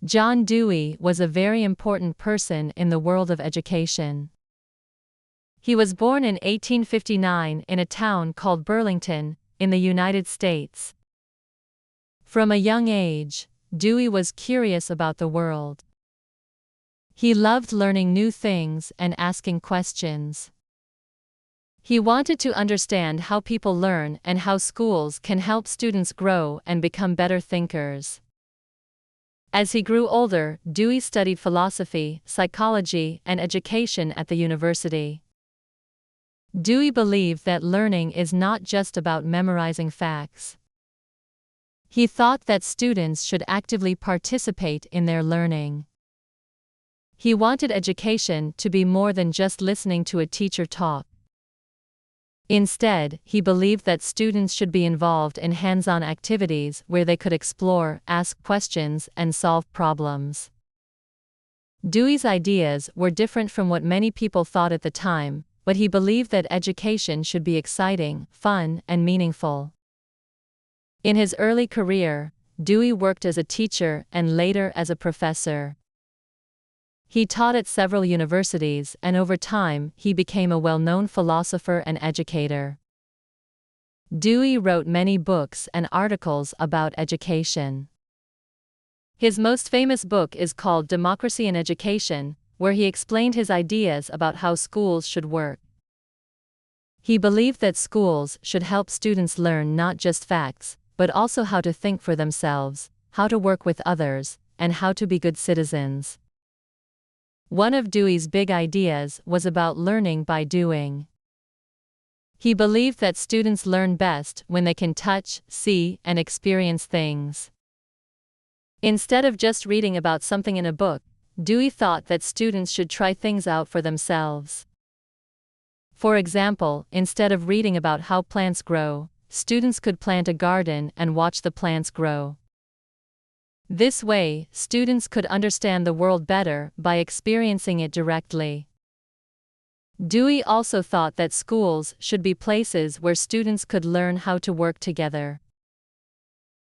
John Dewey was a very important person in the world of education. He was born in 1859 in a town called Burlington, in the United States. From a young age, Dewey was curious about the world. He loved learning new things and asking questions. He wanted to understand how people learn and how schools can help students grow and become better thinkers. As he grew older, Dewey studied philosophy, psychology, and education at the university. Dewey believed that learning is not just about memorizing facts. He thought that students should actively participate in their learning. He wanted education to be more than just listening to a teacher talk. Instead, he believed that students should be involved in hands-on activities where they could explore, ask questions, and solve problems. Dewey's ideas were different from what many people thought at the time, but he believed that education should be exciting, fun, and meaningful. In his early career, Dewey worked as a teacher and later as a professor. He taught at several universities, and over time, he became a well-known philosopher and educator. Dewey wrote many books and articles about education. His most famous book is called Democracy in Education, where he explained his ideas about how schools should work. He believed that schools should help students learn not just facts, but also how to think for themselves, how to work with others, and how to be good citizens. One of Dewey's big ideas was about learning by doing. He believed that students learn best when they can touch, see, and experience things. Instead of just reading about something in a book, Dewey thought that students should try things out for themselves. For example, instead of reading about how plants grow, students could plant a garden and watch the plants grow. This way, students could understand the world better by experiencing it directly. Dewey also thought that schools should be places where students could learn how to work together.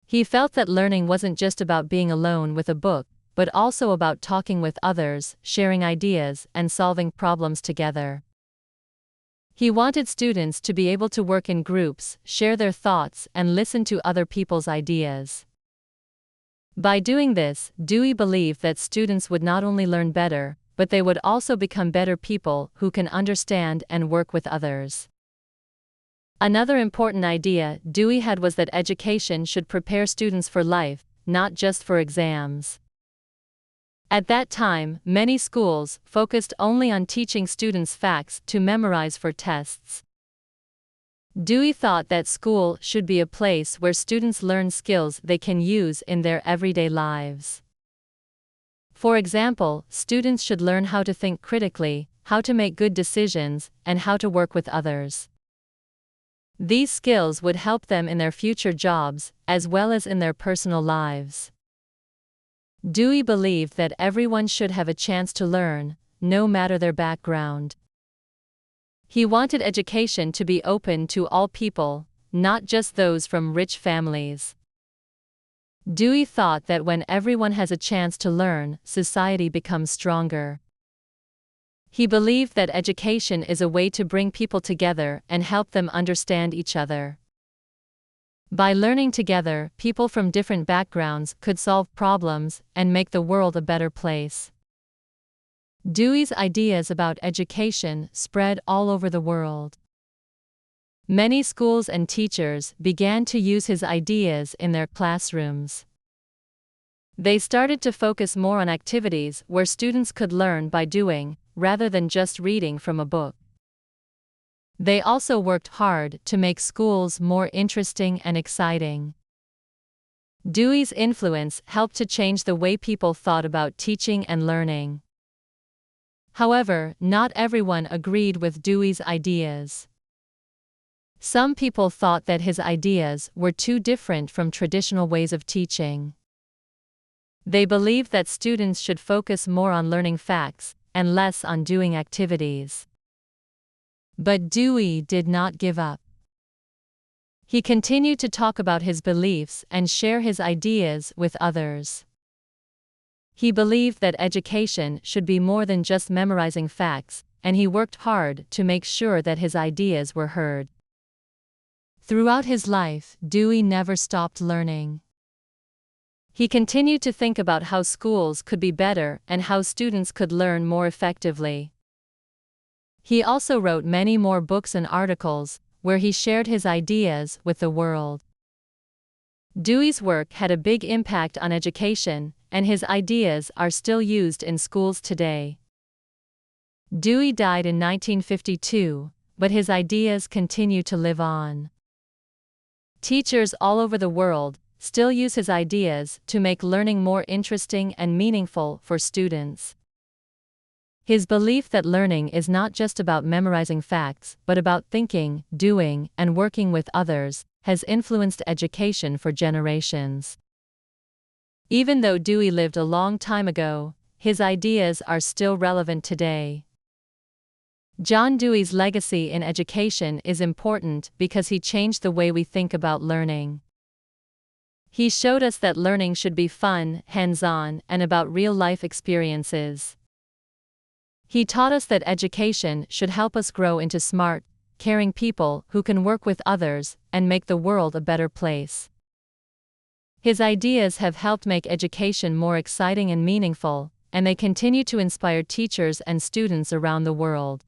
He felt that learning wasn't just about being alone with a book, but also about talking with others, sharing ideas, and solving problems together. He wanted students to be able to work in groups, share their thoughts, and listen to other people's ideas. By doing this, Dewey believed that students would not only learn better, but they would also become better people who can understand and work with others. Another important idea Dewey had was that education should prepare students for life, not just for exams. At that time, many schools focused only on teaching students facts to memorize for tests. Dewey thought that school should be a place where students learn skills they can use in their everyday lives. For example, students should learn how to think critically, how to make good decisions, and how to work with others. These skills would help them in their future jobs, as well as in their personal lives. Dewey believed that everyone should have a chance to learn, no matter their background. He wanted education to be open to all people, not just those from rich families. Dewey thought that when everyone has a chance to learn, society becomes stronger. He believed that education is a way to bring people together and help them understand each other. By learning together, people from different backgrounds could solve problems and make the world a better place. Dewey's ideas about education spread all over the world. Many schools and teachers began to use his ideas in their classrooms. They started to focus more on activities where students could learn by doing, rather than just reading from a book. They also worked hard to make schools more interesting and exciting. Dewey's influence helped to change the way people thought about teaching and learning. However, not everyone agreed with Dewey's ideas. Some people thought that his ideas were too different from traditional ways of teaching. They believed that students should focus more on learning facts and less on doing activities. But Dewey did not give up. He continued to talk about his beliefs and share his ideas with others. He believed that education should be more than just memorizing facts, and he worked hard to make sure that his ideas were heard. Throughout his life, Dewey never stopped learning. He continued to think about how schools could be better and how students could learn more effectively. He also wrote many more books and articles, where he shared his ideas with the world. Dewey's work had a big impact on education, and his ideas are still used in schools today. Dewey died in 1952, but his ideas continue to live on. Teachers all over the world still use his ideas to make learning more interesting and meaningful for students. His belief that learning is not just about memorizing facts, but about thinking, doing, and working with others, has influenced education for generations. Even though Dewey lived a long time ago, his ideas are still relevant today. John Dewey's legacy in education is important because he changed the way we think about learning. He showed us that learning should be fun, hands-on, and about real-life experiences. He taught us that education should help us grow into smart, caring people who can work with others and make the world a better place. His ideas have helped make education more exciting and meaningful, and they continue to inspire teachers and students around the world.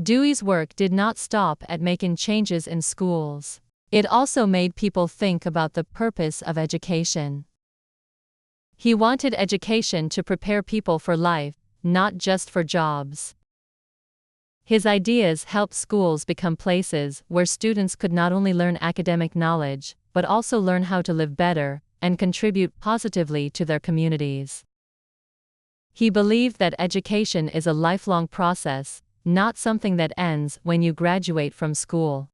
Dewey's work did not stop at making changes in schools. It also made people think about the purpose of education. He wanted education to prepare people for life, not just for jobs. His ideas helped schools become places where students could not only learn academic knowledge, but also learn how to live better and contribute positively to their communities. He believed that education is a lifelong process, not something that ends when you graduate from school.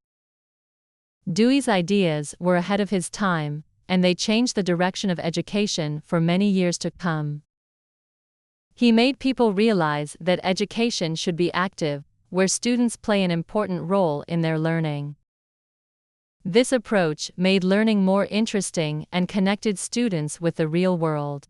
Dewey's ideas were ahead of his time, and they changed the direction of education for many years to come. He made people realize that education should be active, where students play an important role in their learning. This approach made learning more interesting and connected students with the real world.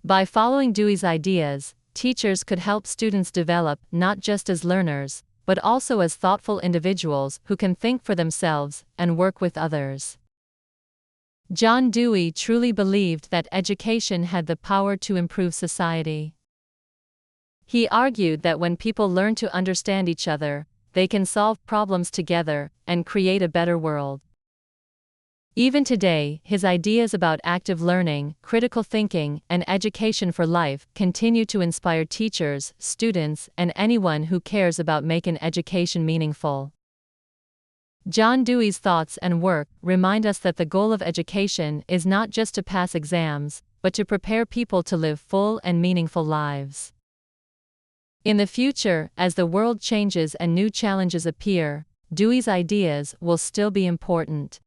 By following Dewey's ideas, teachers could help students develop not just as learners, but also as thoughtful individuals who can think for themselves and work with others. John Dewey truly believed that education had the power to improve society. He argued that when people learn to understand each other, they can solve problems together and create a better world. Even today, his ideas about active learning, critical thinking, and education for life continue to inspire teachers, students, and anyone who cares about making education meaningful. John Dewey's thoughts and work remind us that the goal of education is not just to pass exams, but to prepare people to live full and meaningful lives. In the future, as the world changes and new challenges appear, Dewey's ideas will still be important.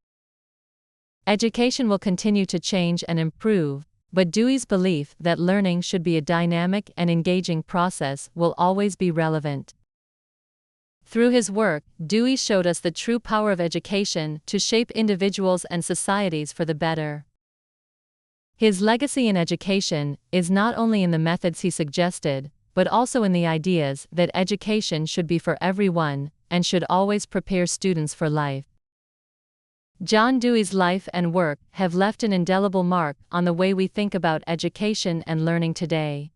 Education will continue to change and improve, but Dewey's belief that learning should be a dynamic and engaging process will always be relevant. Through his work, Dewey showed us the true power of education to shape individuals and societies for the better. His legacy in education is not only in the methods he suggested, but also in the ideas that education should be for everyone and should always prepare students for life. John Dewey's life and work have left an indelible mark on the way we think about education and learning today.